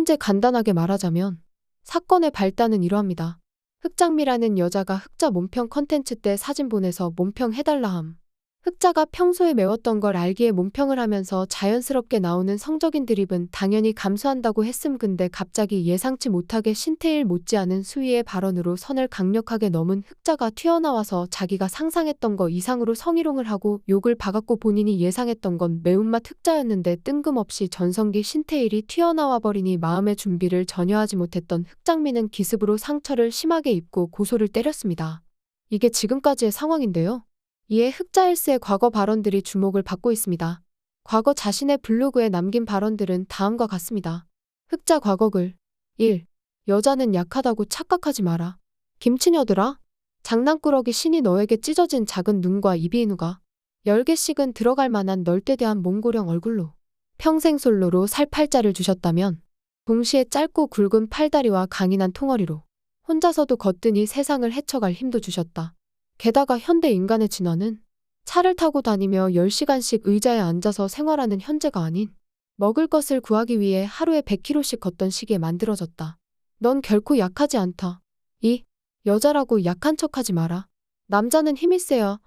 문제 간단하게 말하자면 사건의 발단은 이러합니다. 흑장미라는 여자가 흑자 몸평 컨텐츠 때 사진 보내서 몸평 해달라 함. 흑자가 평소에 매웠던 걸 알기에 몸평을 하면서 자연스럽게 나오는 성적인 드립은 당연히 감수한다고 했음. 근데 갑자기 예상치 못하게 신태일 못지않은 수위의 발언으로 선을 강력하게 넘은 흑자가 튀어나와서 자기가 상상했던 거 이상으로 성희롱을 하고 욕을 박았고 본인이 예상했던 건 매운맛 흑자였는데 뜬금없이 전성기 신태일이 튀어나와 버리니 마음의 준비를 전혀 하지 못했던 흑장미는 기습으로 상처를 심하게 입고 고소를 때렸습니다. 이게 지금까지의 상황인데요. 이에 흑자일스의 과거 발언들이 주목을 받고 있습니다. 과거 자신의 블로그에 남긴 발언들은 다음과 같습니다. 흑자 과거글 1. 여자는 약하다고 착각하지 마라. 김치녀들아. 장난꾸러기 신이 너에게 찢어진 작은 눈과 이비인후가 10개씩은 들어갈 만한 널대대한 몽고령 얼굴로 평생 솔로로 살 팔자를 주셨다면 동시에 짧고 굵은 팔다리와 강인한 통어리로 혼자서도 거뜬히 세상을 헤쳐갈 힘도 주셨다. 게다가 현대 인간의 진화는 차를 타고 다니며 10시간씩 의자에 앉아서 생활하는 현재가 아닌 먹을 것을 구하기 위해 하루에 100km씩 걷던 시기에 만들어졌다. 넌 결코 약하지 않다. 2. 여자라고 약한 척하지 마라. 남자는 힘이 세야,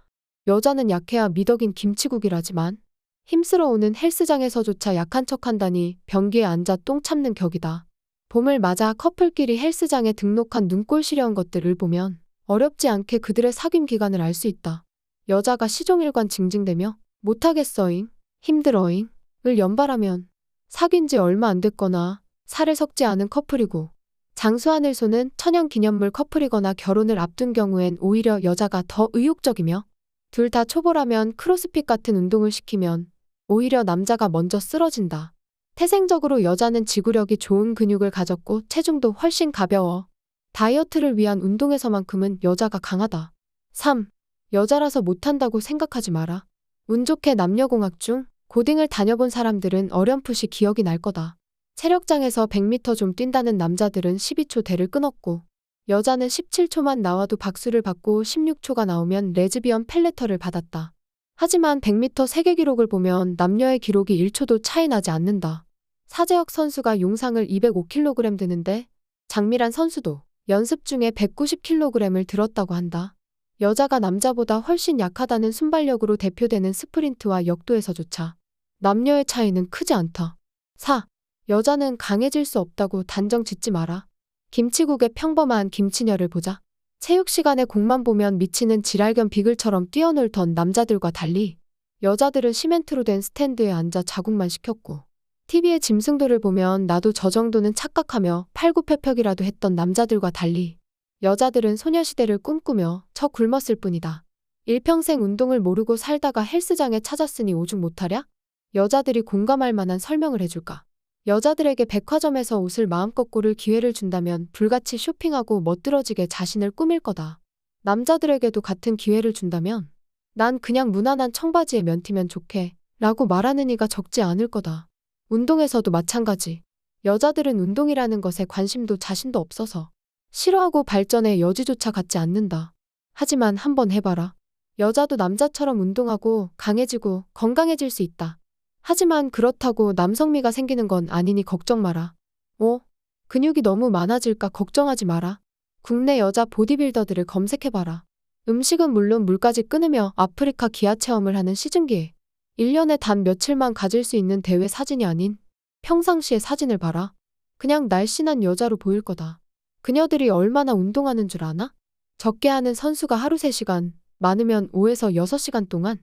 여자는 약해야 미덕인 김치국이라지만 힘쓰러오는 헬스장에서조차 약한 척한다니 변기에 앉아 똥 참는 격이다. 봄을 맞아 커플끼리 헬스장에 등록한 눈꼴 시려운 것들을 보면 어렵지 않게 그들의 사귐 기간을 알 수 있다. 여자가 시종일관 징징대며 못하겠어잉, 힘들어잉 을 연발하면 사귄 지 얼마 안 됐거나 살에 섞지 않은 커플이고 장수하늘소는 천연기념물 커플이거나 결혼을 앞둔 경우엔 오히려 여자가 더 의욕적이며 둘 다 초보라면 크로스핏 같은 운동을 시키면 오히려 남자가 먼저 쓰러진다. 태생적으로 여자는 지구력이 좋은 근육을 가졌고 체중도 훨씬 가벼워. 다이어트를 위한 운동에서만큼은 여자가 강하다. 3. 여자라서 못한다고 생각하지 마라. 운 좋게 남녀공학 중 고딩을 다녀본 사람들은 어렴풋이 기억이 날 거다. 체력장에서 100m 좀 뛴다는 남자들은 12초 대를 끊었고 여자는 17초만 나와도 박수를 받고 16초가 나오면 레즈비언 펠레터를 받았다. 하지만 100m 세계 기록을 보면 남녀의 기록이 1초도 차이 나지 않는다. 사재혁 선수가 용상을 205kg 드는데 장미란 선수도 연습 중에 190kg을 들었다고 한다. 여자가 남자보다 훨씬 약하다는 순발력으로 대표되는 스프린트와 역도에서조차 남녀의 차이는 크지 않다. 4. 여자는 강해질 수 없다고 단정 짓지 마라. 김치국의 평범한 김치녀를 보자. 체육 시간에 공만 보면 미치는 지랄견 비글처럼 뛰어놀던 남자들과 달리 여자들은 시멘트로 된 스탠드에 앉아 자국만 시켰고 TV의 짐승도를 보면 나도 저 정도는 착각하며 팔굽혀펴기라도 했던 남자들과 달리 여자들은 소녀시대를 꿈꾸며 저 굶었을 뿐이다. 일평생 운동을 모르고 살다가 헬스장에 찾았으니 오죽 못하랴? 여자들이 공감할 만한 설명을 해줄까? 여자들에게 백화점에서 옷을 마음껏 고를 기회를 준다면 불같이 쇼핑하고 멋들어지게 자신을 꾸밀 거다. 남자들에게도 같은 기회를 준다면 난 그냥 무난한 청바지에 면티면 좋게 라고 말하는 이가 적지 않을 거다. 운동에서도 마찬가지. 여자들은 운동이라는 것에 관심도 자신도 없어서 싫어하고 발전의 여지조차 갖지 않는다. 하지만 한번 해봐라. 여자도 남자처럼 운동하고 강해지고 건강해질 수 있다. 하지만 그렇다고 남성미가 생기는 건 아니니 걱정 마라. 근육이 너무 많아질까 걱정하지 마라. 국내 여자 보디빌더들을 검색해봐라. 음식은 물론 물까지 끊으며 아프리카 기아 체험을 하는 시즌기에 1년에 단 며칠만 가질 수 있는 대회 사진이 아닌 평상시의 사진을 봐라. 그냥 날씬한 여자로 보일 거다. 그녀들이 얼마나 운동하는 줄 아나? 적게 하는 선수가 하루 3시간, 많으면 5에서 6시간 동안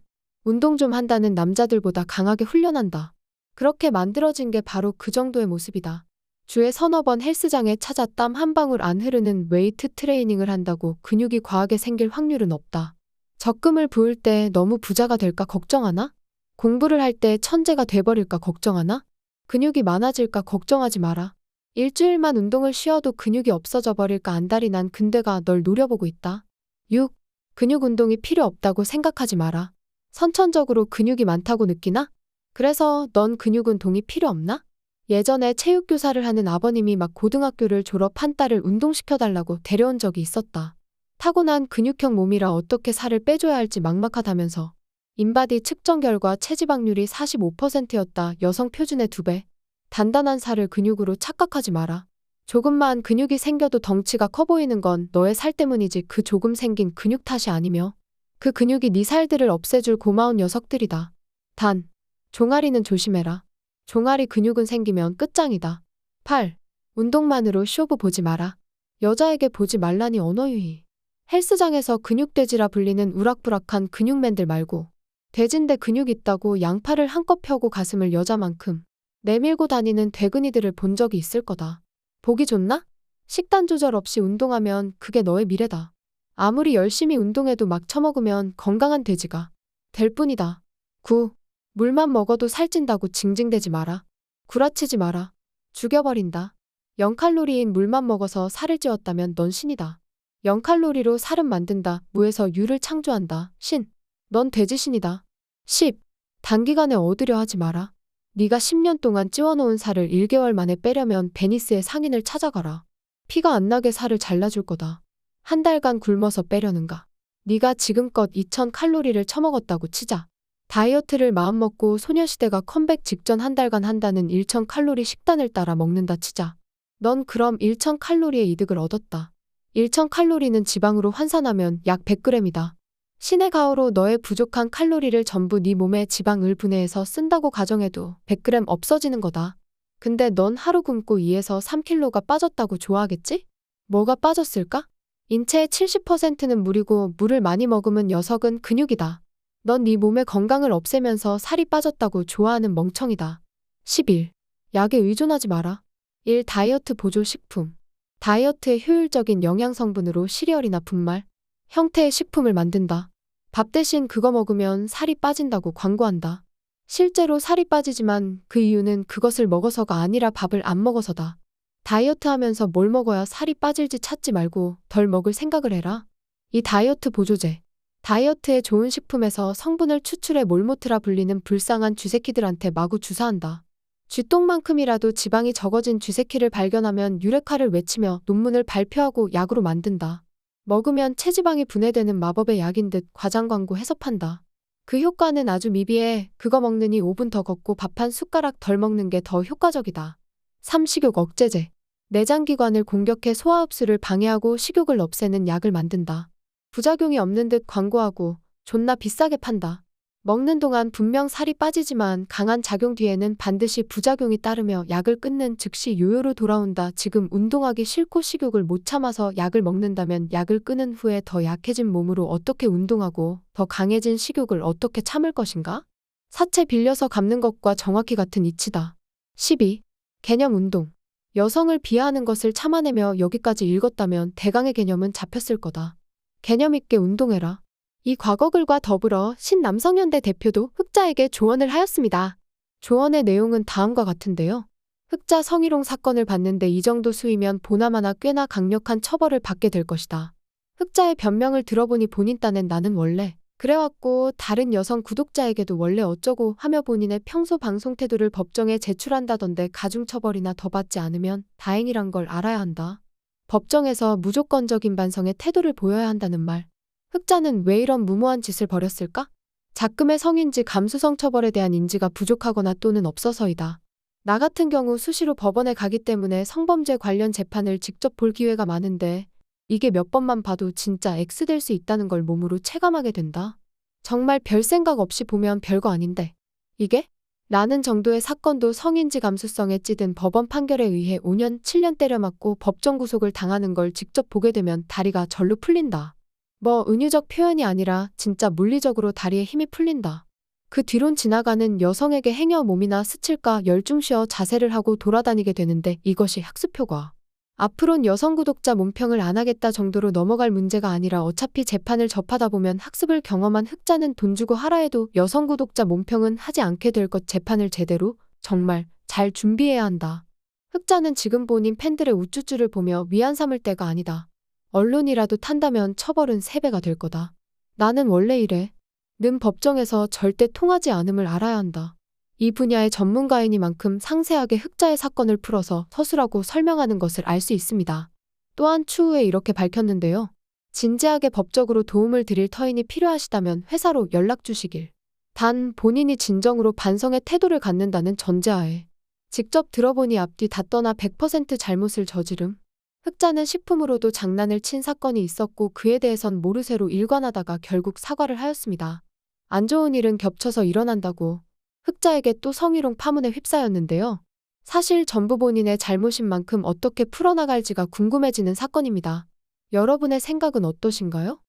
운동 좀 한다는 남자들보다 강하게 훈련한다. 그렇게 만들어진 게 바로 그 정도의 모습이다. 주에 서너 번 헬스장에 찾아 땀 한 방울 안 흐르는 웨이트 트레이닝을 한다고 근육이 과하게 생길 확률은 없다. 적금을 부을 때 너무 부자가 될까 걱정하나? 공부를 할 때 천재가 돼버릴까 걱정하나? 근육이 많아질까 걱정하지 마라. 일주일만 운동을 쉬어도 근육이 없어져 버릴까 안달이 난 근대가 널 노려보고 있다. 6. 근육 운동이 필요 없다고 생각하지 마라. 선천적으로 근육이 많다고 느끼나? 그래서 넌 근육 운동이 필요 없나? 예전에 체육교사를 하는 아버님이 막 고등학교를 졸업한 딸을 운동시켜달라고 데려온 적이 있었다. 타고난 근육형 몸이라 어떻게 살을 빼줘야 할지 막막하다면서 인바디 측정 결과 체지방률이 45%였다. 여성 표준의 2배. 단단한 살을 근육으로 착각하지 마라. 조금만 근육이 생겨도 덩치가 커 보이는 건 너의 살 때문이지 그 조금 생긴 근육 탓이 아니며 그 근육이 네 살들을 없애줄 고마운 녀석들이다. 단, 종아리는 조심해라. 종아리 근육은 생기면 끝장이다. 8. 운동만으로 쇼부 보지 마라. 여자에게 보지 말라니 언어유희. 헬스장에서 근육돼지라 불리는 우락부락한 근육맨들 말고 돼진데 근육 있다고 양팔을 한껏 펴고 가슴을 여자만큼 내밀고 다니는 되근이들을 본 적이 있을 거다. 보기 좋나? 식단 조절 없이 운동하면 그게 너의 미래다. 아무리 열심히 운동해도 막 처먹으면 건강한 돼지가 될 뿐이다. 9. 물만 먹어도 살찐다고 징징대지 마라. 구라치지 마라. 죽여버린다. 0칼로리인 물만 먹어서 살을 찌웠다면 넌 신이다. 0칼로리로 살은 만든다. 무에서 유를 창조한다. 신. 넌 돼지신이다. 10. 단기간에 얻으려 하지 마라. 네가 10년 동안 찌워놓은 살을 1개월 만에 빼려면 베니스의 상인을 찾아가라. 피가 안 나게 살을 잘라줄 거다. 한 달간 굶어서 빼려는가. 네가 지금껏 2000칼로리를 처먹었다고 치자. 다이어트를 마음먹고 소녀시대가 컴백 직전 한 달간 한다는 1000칼로리 식단을 따라 먹는다 치자. 넌 그럼 1000칼로리의 이득을 얻었다. 1000칼로리는 지방으로 환산하면 약 100g이다. 신의 가호로 너의 부족한 칼로리를 전부 네 몸에 지방을 분해해서 쓴다고 가정해도 100g 없어지는 거다. 근데 넌 하루 굶고 2에서 3kg가 빠졌다고 좋아하겠지? 뭐가 빠졌을까? 인체의 70%는 물이고 물을 많이 먹으면 녀석은 근육이다. 넌 네 몸의 건강을 없애면서 살이 빠졌다고 좋아하는 멍청이다. 11. 약에 의존하지 마라. 1. 다이어트 보조 식품. 다이어트에 효율적인 영양 성분으로 시리얼이나 분말 형태의 식품을 만든다. 밥 대신 그거 먹으면 살이 빠진다고 광고한다. 실제로 살이 빠지지만 그 이유는 그것을 먹어서가 아니라 밥을 안 먹어서다. 다이어트 하면서 뭘 먹어야 살이 빠질지 찾지 말고 덜 먹을 생각을 해라. 이 다이어트 보조제. 다이어트에 좋은 식품에서 성분을 추출해 몰모트라 불리는 불쌍한 쥐새끼들한테 마구 주사한다. 쥐똥만큼이라도 지방이 적어진 쥐새끼를 발견하면 유레카를 외치며 논문을 발표하고 약으로 만든다. 먹으면 체지방이 분해되는 마법의 약인 듯 과장 광고해서 판다. 그 효과는 아주 미비해. 그거 먹느니 5분 더 걷고 밥 한 숟가락 덜 먹는 게 더 효과적이다. 3. 식욕 억제제. 내장기관을 공격해 소화흡수를 방해하고 식욕을 없애는 약을 만든다. 부작용이 없는 듯 광고하고 존나 비싸게 판다. 먹는 동안 분명 살이 빠지지만 강한 작용 뒤에는 반드시 부작용이 따르며 약을 끊는 즉시 요요로 돌아온다. 지금 운동하기 싫고 식욕을 못 참아서 약을 먹는다면 약을 끊은 후에 더 약해진 몸으로 어떻게 운동하고 더 강해진 식욕을 어떻게 참을 것인가? 사채 빌려서 갚는 것과 정확히 같은 이치다. 12. 개념 운동. 여성을 비하하는 것을 참아내며 여기까지 읽었다면 대강의 개념은 잡혔을 거다. 개념 있게 운동해라. 이 과거글과 더불어 신남성연대 대표도 흑자에게 조언을 하였습니다. 조언의 내용은 다음과 같은데요. 흑자 성희롱 사건을 봤는데 이 정도 수위면 보나마나 꽤나 강력한 처벌을 받게 될 것이다. 흑자의 변명을 들어보니 본인 딴엔 나는 원래 그래왔고 다른 여성 구독자에게도 원래 어쩌고 하며 본인의 평소 방송 태도를 법정에 제출한다던데 가중처벌이나 더 받지 않으면 다행이란 걸 알아야 한다. 법정에서 무조건적인 반성의 태도를 보여야 한다는 말. 흑자는 왜 이런 무모한 짓을 벌였을까? 작금의 성인지 감수성 처벌에 대한 인지가 부족하거나 또는 없어서이다. 나 같은 경우 수시로 법원에 가기 때문에 성범죄 관련 재판을 직접 볼 기회가 많은데 이게 몇 번만 봐도 진짜 X될 수 있다는 걸 몸으로 체감하게 된다. 정말 별 생각 없이 보면 별거 아닌데 이게? 라는 정도의 사건도 성인지 감수성에 찌든 법원 판결에 의해 5년, 7년 때려맞고 법정 구속을 당하는 걸 직접 보게 되면 다리가 절로 풀린다. 뭐 은유적 표현이 아니라 진짜 물리적으로 다리에 힘이 풀린다. 그 뒤론 지나가는 여성에게 행여 몸이나 스칠까 열중쉬어 자세를 하고 돌아다니게 되는데 이것이 학습효과. 앞으론 여성 구독자 몸평을 안 하겠다 정도로 넘어갈 문제가 아니라 어차피 재판을 접하다 보면 학습을 경험한 흑자는 돈 주고 하라 해도 여성 구독자 몸평은 하지 않게 될 것. 재판을 제대로 정말 잘 준비해야 한다. 흑자는 지금 본인 팬들의 우쭈쭈를 보며 위안 삼을 때가 아니다. 언론이라도 탄다면 처벌은 3배가 될 거다. 나는 원래 이래. 는 법정에서 절대 통하지 않음을 알아야 한다. 이 분야의 전문가이니만큼 상세하게 흑자의 사건을 풀어서 서술하고 설명하는 것을 알 수 있습니다. 또한 추후에 이렇게 밝혔는데요. 진지하게 법적으로 도움을 드릴 터인이 필요하시다면 회사로 연락 주시길. 단 본인이 진정으로 반성의 태도를 갖는다는 전제하에 직접 들어보니 앞뒤 다 떠나 100% 잘못을 저지름. 흑자는 식품으로도 장난을 친 사건이 있었고 그에 대해선 모르쇠로 일관하다가 결국 사과를 하였습니다. 안 좋은 일은 겹쳐서 일어난다고 흑자에게 또 성희롱 파문에 휩싸였는데요. 사실 전부 본인의 잘못인 만큼 어떻게 풀어나갈지가 궁금해지는 사건입니다. 여러분의 생각은 어떠신가요?